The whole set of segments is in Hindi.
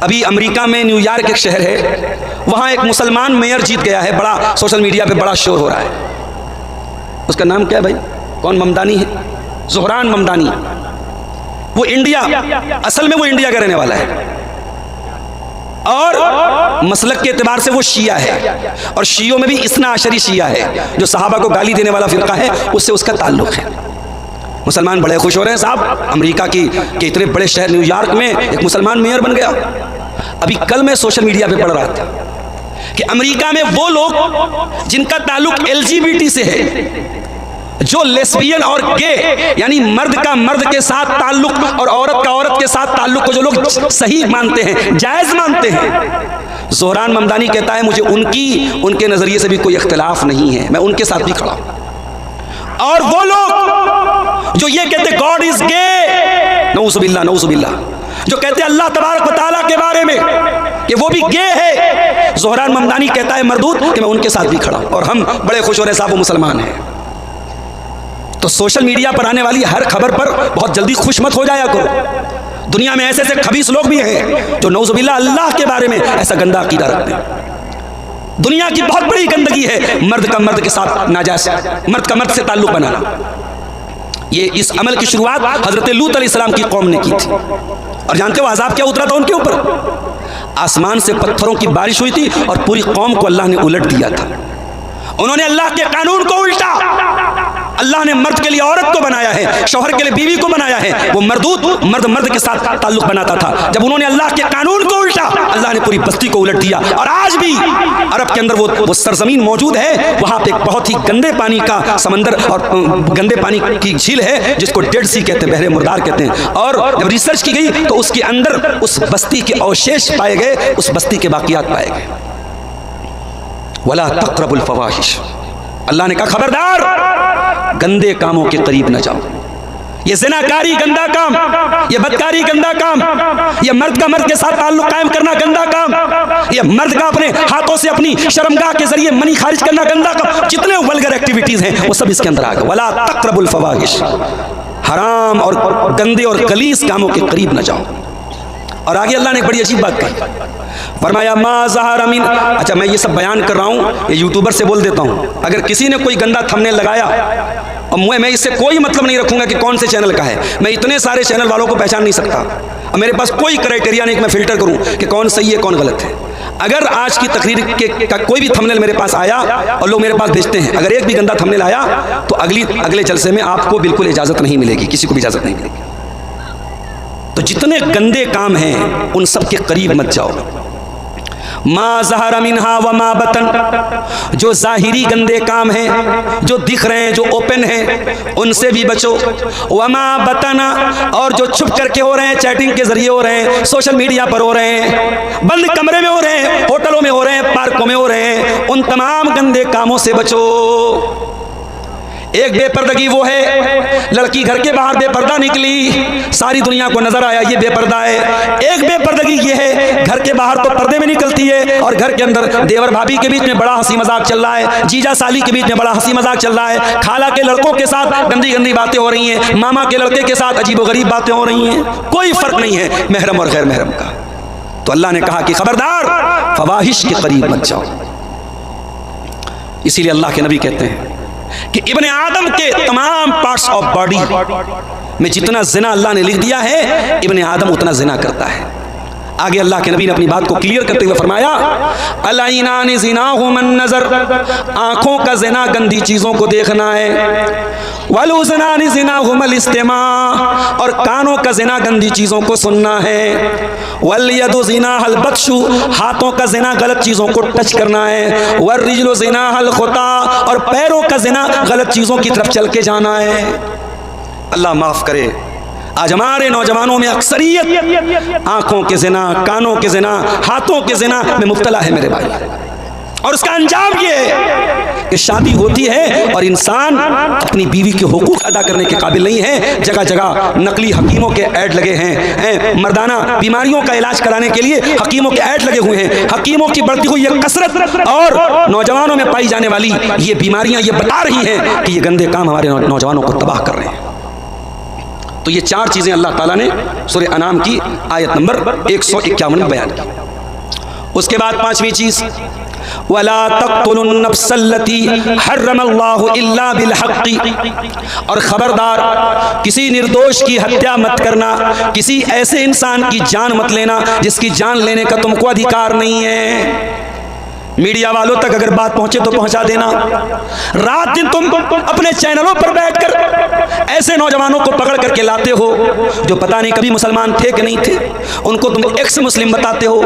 अभी अमेरिका में न्यूयॉर्क एक शहर है, वहाँ एक मुसलमान मेयर जीत गया है, बड़ा सोशल मीडिया पे बड़ा शोर हो रहा है। उसका नाम क्या है भाई? कौन? ममदानी है, ज़ोहरान ममदानी। वो इंडिया, असल में वो इंडिया का रहने वाला है और मसलक के एतबार से वो शिया है, और शियों में भी इस्ना अशरी शिया है, जो सहाबा को गाली देने वाला फिरका है, उससे उसका ताल्लुक है। मुसलमान बड़े खुश हो रहे हैं साहब, अमेरिका के इतने बड़े शहर न्यूयॉर्क में एक मुसलमान मेयर बन गया। अभी कल मैं सोशल मीडिया पे पढ़ रहा था कि अमेरिका में वो लोग जिनका ताल्लुक LGBT से है, जो लेस्बियन और गे यानी मर्द का मर्द के साथ ताल्लुक और औरत का औरत के साथ ताल्लुक को जो लोग सही मानते हैं, जायज मानते हैं, ज़ोहरान ममदानी कहता है मुझे उनके नजरिए से भी कोई इख्तिलाफ नहीं है, मैं उनके साथ भी खड़ा हूं। और वो लोग जो ये कहते गॉड इज गे, नऊज़ुबिल्लाह नऊज़ुबिल्लाह, जो कहते अल्लाह तबारक व तआला के बारे में कि वो भी गे है, ज़ोहरान ममदानी कहता है मरदूद कि मैं उनके साथ भी खड़ा हूं, और हम बड़े खुश हो रहे साहब वो मुसलमान हैं। तो सोशल मीडिया पर आने वाली हर खबर पर बहुत जल्दी खुश मत हो जाया करो। दुनिया में ऐसे ऐसे खबीस लोग भी हैं जो नऊज़ुबिल्लाह अल्लाह के बारे में ऐसा गंदा अकीदा रखते हैं। दुनिया की बहुत बड़ी गंदगी है मर्द का मर्द के साथ नाजायज, मर्द का मर्द से ताल्लुक बनाना। ये इस अमल की शुरुआत हजरत लूत अलैहिस्सलाम की कौम ने की थी, और जानते हो अज़ाब क्या उतरा था उनके ऊपर? आसमान से पत्थरों की बारिश हुई थी और पूरी कौम को अल्लाह ने उलट दिया था। उन्होंने अल्लाह के कानून को उल्टा, अल्लाह ने मर्द के लिए औरत को बनाया है, शौहर के लिए बीवी को बनाया है, वो मर्दूद मर्द के साथ ताल्लुक बनाता था। जब उन्होंने अल्लाह के कानून को उल्टा, अल्लाह ने पूरी बस्ती को उलट दिया। और आज भी अरब के अंदर वो सरजमीन मौजूद है, वहाँ पे एक बहुत ही गंदे पानी का समंदर और गंदे पानी की झील है जिसको डेड सी कहते हैं, बहरे मुर्दार कहते हैं। और जब रिसर्च की गई तो उसके अंदर उस बस्ती के अवशेष पाए गए, उस बस्ती के बाकियात पाए गए। वला तक़रबुल फ़वाहिश, अल्लाह ने कहा खबरदार गंदे कामों के करीब न जाओ। ये ज़िनाकारी गंदा काम, ये बदकारी गंदा काम, ये मर्द का मर्द के साथ ताल्लुक कायम करना गंदा काम, ये मर्द का अपने हाथों से अपनी शर्मगाह के जरिए मनी खारिज करना गंदा काम, जितने वल्गर एक्टिविटीज हैं वो सब इसके अंदर आ गए। वला तक़रबुल फ़वाहिश, हराम और गंदे और गलीज़ कामों के करीब न जाओ। और आगे अल्लाह ने एक बड़ी अजीब बात कही, फरमाया मा ज़हर मिन। अच्छा, मैं ये सब बयान कर रहा हूँ, ये यूट्यूबर से बोल देता हूँ, अगर किसी ने कोई गंदा थंबनेल लगाया और मैं इससे कोई मतलब नहीं रखूँगा कि कौन से चैनल का है, मैं इतने सारे चैनल वालों को पहचान नहीं सकता, और मेरे पास कोई क्राइटेरिया नहीं कि मैं फिल्टर करूँ कि कौन सही है कौन गलत है। अगर आज की तकरीर का कोई भी थंबनेल मेरे पास आया और लोग मेरे पास भेजते हैं, अगर एक भी गंदा थंबनेल आया तो अगले जलसे में आपको बिल्कुल इजाज़त नहीं मिलेगी, किसी को भी इजाज़त नहीं मिलेगी। तो जितने गंदे काम हैं उन सब के करीब मत जाओ। मा ज़हर मिन्हा व मा बतन, जो ज़ाहिरी गंदे काम हैं, जो दिख रहे हैं, जो ओपन हैं, उनसे भी बचो। व मा बतना, और जो छुप करके हो रहे हैं, चैटिंग के जरिए हो रहे हैं, सोशल मीडिया पर हो रहे हैं, बंद कमरे में हो रहे हैं, होटलों में हो रहे हैं, पार्कों में हो रहे हैं, उन तमाम गंदे कामों से बचो। एक बेपर्दगी वो है, लड़की घर के बाहर बेपर्दा निकली, सारी दुनिया को नजर आया ये बेपर्दा है। एक बेपर्दगी ये है, घर के बाहर तो पर्दे में निकलती है और घर के अंदर देवर भाभी के बीच में बड़ा हंसी मजाक चल रहा है, जीजा साली के बीच में बड़ा हंसी मजाक चल रहा है, खाला के लड़कों के साथ गंदी गंदी बातें हो रही हैं, मामा के लड़के के साथ अजीबो गरीब बातें हो रही हैं, कोई फर्क नहीं है महरम और गैर महरम का। तो अल्लाह ने कहा कि खबरदार फवाहिश के करीब मत जाओ। इसीलिए अल्लाह के नबी कहते हैं कि इब्ने आदम के तमाम पार्ट्स ऑफ बॉडी में जितना जिना अल्लाह ने लिख दिया है, इब्ने आदम उतना जिना करता है। आगे अल्लाह के नबी ने अपनी बात को क्लियर करते हुए फरमाया, अलैनानि ज़िनाहु मन नज़र, आँखों का जिना गंदी चीज़ों को देखना है, वल उज़नानि ज़िनाहु मल इस्तिमा, और कानों का जिना गंदी चीज़ों को सुनना है, वल यदु ज़िनाहल बत्शु, हाथों का जिना गलत चीज़ों को टच करना है, वर रिजलु ज़िनाहल खुता, और पैरों का जिना गलत चीज़ों की तरफ चल के जाना है। अल्लाह माफ़ करे, आज हमारे नौजवानों में अक्सरियत आंखों के जिना, कानों के जिना, हाथों के जिना में मुब्तला है मेरे भाई। और उसका अंजाम ये है कि शादी होती है और इंसान अपनी बीवी के हुकूक अदा करने के काबिल नहीं है। जगह जगह नकली हकीमों के ऐड लगे हैं, मर्दाना बीमारियों का इलाज कराने के लिए हकीमों के ऐड लगे हुए हैं। हकीमों की बढ़ती हुई ये कसरत और नौजवानों में पाई जाने वाली ये बीमारियां ये बता रही हैं कि ये गंदे काम हमारे नौजवानों को तबाह कर रहे हैं। तो ये 4 चीज़ें अल्लाह ताला ने सूरह अनाम की आयत नंबर 151 में बयान की। उसके बाद 5वीं चीज़, वला तक़्तुलुन नफ्सल्लती हर्रमल्लाहु इल्ला बिल हक़्क़ि, और ख़बरदार किसी निर्दोष की हत्या मत करना, किसी ऐसे इंसान की जान मत लेना जिसकी जान लेने का तुमको अधिकार नहीं है। मीडिया वालों तक अगर बात पहुंचे तो पहुंचा देना। रात दिन तुम अपने चैनलों पर बैठकर ऐसे नौजवानों को पकड़ करके लाते हो जो पता नहीं कभी मुसलमान थे कि नहीं थे, उनको तुम एक्स मुस्लिम बताते हो,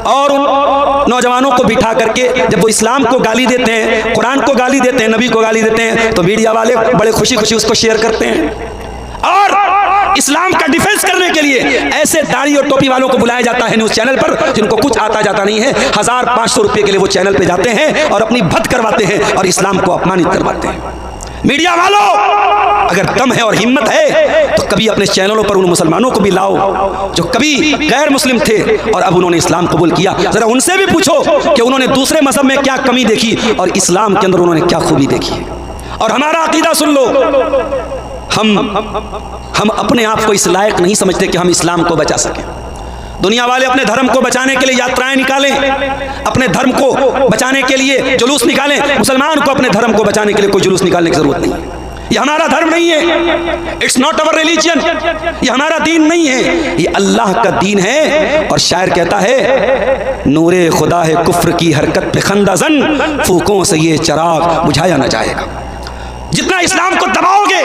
और उन नौजवानों को बिठा करके जब वो इस्लाम को गाली देते हैं, कुरान को गाली देते हैं, नबी को गाली देते हैं, तो मीडिया वाले बड़े खुशी खुशी उसको शेयर करते हैं। और इस्लाम का डिफेंस करने के लिए ऐसे दाढ़ी और टोपी वालों को बुलाया जाता है न्यूज़ चैनल पर जिनको कुछ आता जाता नहीं है। 1500 रुपये के लिए वो चैनल पे जाते हैं और अपनी भद करवाते हैं और इस्लाम को अपमानित करवाते हैं। मीडिया वालों, अगर दम है और हिम्मत है तो कभी अपने चैनलों पर उन मुसलमानों को भी लाओ जो कभी गैर मुस्लिम थे और अब उन्होंने इस्लाम कबूल किया। जरा उनसे भी पूछो कि उन्होंने दूसरे मजहब में क्या कमी देखी और इस्लाम के अंदर उन्होंने क्या खूबी देखी। और हमारा अकीदा सुन लो, हम अपने आप को इस लायक नहीं समझते कि हम इस्लाम को बचा सकें। दुनिया वाले अपने धर्म को बचाने के लिए यात्राएं निकालें, अपने धर्म को बचाने के लिए जुलूस निकालें। मुसलमान को अपने धर्म को बचाने के लिए कोई जुलूस निकालने की जरूरत नहीं है। ये हमारा धर्म नहीं है, इट्स नॉट अवर रिलीजन, ये हमारा दीन नहीं है, ये अल्लाह का दीन है। और शायर कहता है, नूरे खुदा है कुफ्र की हरकत पे खंदाजन, फूकों से ये चिराग बुझाया न जाएगा। जितना इस्लाम को दबाओगे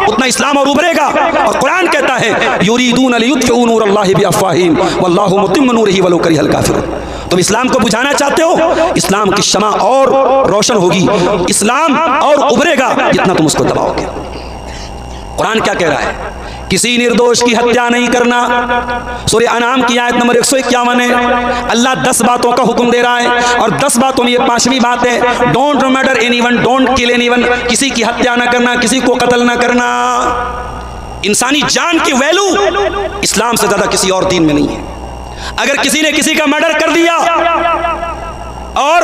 उतना इस्लाम और उभरेगा। और कुरान कहता है, युरीदून लियुत्फिउ नूरल्लाहि बिअफ़वाहिहिम वल्लाहु मुतिम्मु नूरिही वलौ करिहल काफ़िरून। तुम इस्लाम को बुझाना चाहते हो, इस्लाम की शमा और रोशन होगी, इस्लाम और उभरेगा जितना तुम उसको दबाओगे। कुरान क्या कह रहा है? किसी निर्दोष की हत्या नहीं करना। सूरह अनाम की आयत नंबर 151 है। अल्लाह 10 बातों का हुक्म दे रहा है और 10 बातों में ये 5वीं बात है, don't murder anyone, don't kill anyone. किसी की हत्या ना करना, किसी को कत्ल ना करना। इंसानी जान की वैल्यू इस्लाम से ज्यादा किसी और दीन में नहीं है। अगर किसी ने किसी का मर्डर कर दिया और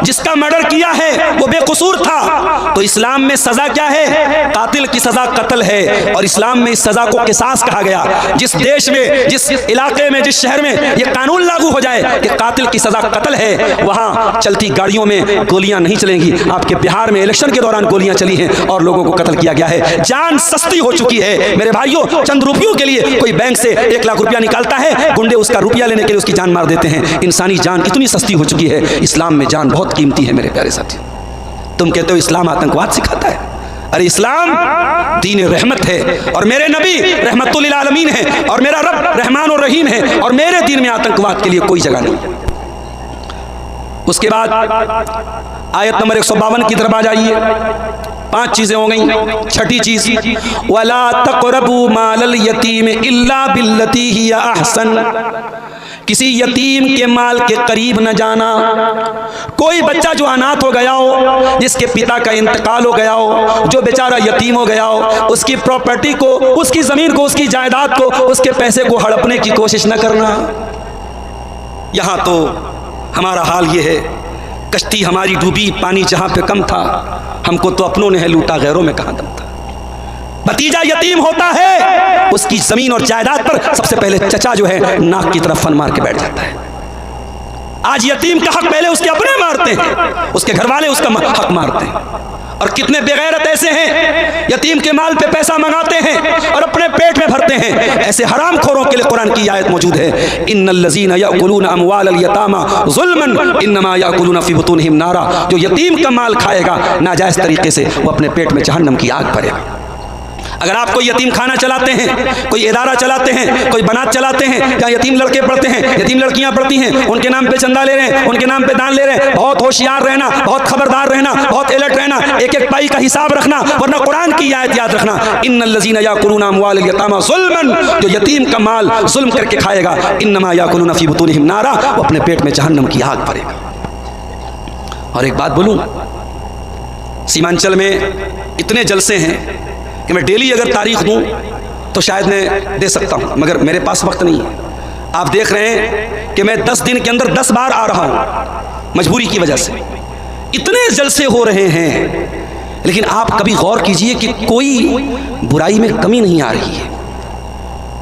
जिसका मर्डर किया है वो बेकसूर था, तो इस्लाम में सजा क्या है? कातिल की सजा कत्ल है। और इस्लाम में इस सजा को किसास कहा गया। जिस देश में, जिस इलाके में, जिस शहर में ये कानून लागू हो जाए कि कातिल की सजा कत्ल है, वहां चलती गाड़ियों में गोलियां नहीं चलेंगी। आपके बिहार में इलेक्शन के दौरान गोलियां चली हैं और लोगों को कत्ल किया गया है। जान सस्ती हो चुकी है मेरे भाइयों। चंद रुपयों के लिए कोई बैंक से 1 लाख रुपया निकालता है, गुंडे उसका रुपया लेने के लिए उसकी जान मार देते हैं। इंसानी जान इतनी सस्ती हो चुकी है। इस्लाम में जान बहुत कीमती है मेरे प्यारे साथी। तुम कहते हो इस्लाम आतंकवाद सिखाता है, अरे इस्लाम दीन रहमत है और मेरे नबी रहमतुल लिल आलमीन है और मेरा रब रहमान और रहीम है और मेरे दीन में आतंकवाद के लिए कोई जगह नहीं। उसके बाद आयत नंबर 152 की तरफ आ जाइए। 5 चीजें हो गई। 6ठी चीज, वला तक़रबू मालल यतीम इल्ला बिल्लती हिया अहसन। किसी यतीम के माल के करीब न जाना। कोई बच्चा जो अनाथ हो गया हो, जिसके पिता का इंतकाल हो गया हो, जो बेचारा यतीम हो गया हो, उसकी प्रॉपर्टी को, उसकी जमीन को, उसकी जायदाद को, उसके पैसे को हड़पने की कोशिश न करना। यहाँ तो हमारा हाल ये है, कश्ती हमारी डूबी, पानी जहाँ पे कम था, हमको तो अपनों ने है लूटा, गैरों में कहाँ दम था। भतीजा यतीम होता है, उसकी जमीन और जायदाद पर सबसे पहले चचा जो है नाक की तरफ फन मार के बैठ जाता है। आज यतीम का हक पहले उसके अपने मारते हैं, उसके घर वाले उसका हक मारते हैं। और कितने बेगैरत ऐसे हैं, यतीम के माल पे पैसा मंगाते हैं और अपने पेट में भरते हैं। ऐसे हराम खोरों के लिए कुरान की आयत मौजूद है, इन्नल लज़ीना याकुलूना अमवालल यतामा ज़ुल्मन इन्नमा याकुलूना फ़ी बुतूनिहिम नारा। जो यतीम का माल खाएगा नाजायज़ तरीके से, वो अपने पेट में जहन्नम की आग भरेगा। अगर आप कोई यतीम खाना चलाते हैं, कोई इदारा चलाते हैं, कोई बनात चलाते हैं जहाँ यतीम लड़के पढ़ते हैं, यतीम लड़कियां पढ़ती हैं, उनके नाम पे चंदा ले रहे हैं, उनके नाम पे दान ले रहे हैं, बहुत होशियार रहना, बहुत खबरदार रहना, बहुत अलर्ट रहना, एक एक पाई का हिसाब रखना, वरना कुरान की आयत याद रखना, इन्नल लज़ीना याकुलूना अमवालल यतामा ज़ुल्मन। जो यतीम का माल जुल्म करके खाएगा, इन्नमा याकुलूना फ़ी बुतूनिहिम नारा, वो अपने पेट में जहन्नम की आग भरेगा। और एक बात बोलूं, सीमांचल में इतने जलसे हैं कि मैं डेली अगर तारीख दूं तो शायद मैं दे सकता हूं, मगर मेरे पास वक्त नहीं है। आप देख रहे हैं कि मैं 10 दिन के अंदर 10 बार आ रहा हूं, मजबूरी की वजह से। इतने जलसे हो रहे हैं, लेकिन आप कभी गौर कीजिए कि कोई बुराई में कमी नहीं आ रही है,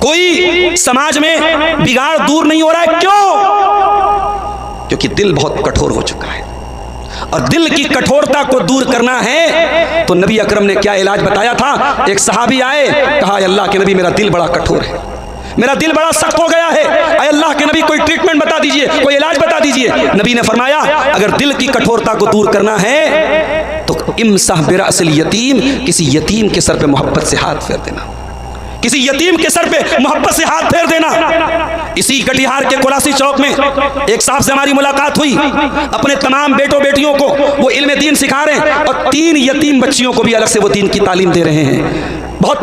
कोई समाज में बिगाड़ दूर नहीं हो रहा है। क्यों? क्योंकि दिल बहुत कठोर हो चुका है, और दिल की कठोरता को दूर करना है तो नबी अकरम ने क्या इलाज बताया था। एक सहाबी आए, कहा अल्लाह के नबी मेरा दिल बड़ा कठोर है, मेरा दिल बड़ा सख्त हो गया है, अल्लाह के नबी कोई ट्रीटमेंट बता दीजिए, कोई इलाज बता दीजिए। नबी ने फरमाया अगर दिल की कठोरता को दूर करना है तो इमसाह बिरासिल यतीम, किसी यतीम के सर पे मोहब्बत से हाथ फेर देना, किसी यतीम के सर पे मोहब्बत से हाथ फेर देना। इसी कटिहार के कोलासी चौक में एक साहब से हमारी मुलाकात हुई, अपने तमाम बेटों बेटियों को वो इल्म दीन सिखा रहे हैं और 3 यतीम बच्चियों को भी अलग से वो दीन की तालीम दे रहे हैं। बहुत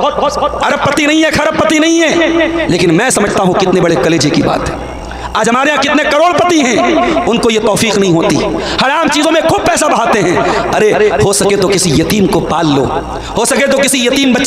अरबपति नहीं है, खरबपति नहीं है, लेकिन मैं समझता हूँ कितने बड़े कलेजे की बात है। आज हमारे यहाँ कितने करोड़पति हैं, उनको ये तौफीक नहीं होती, हराम चीजों में खूब पैसा बहाते हैं। अरे हो सके तो किसी यतीम को पाल लो, हो सके तो किसी यतीम बच्चे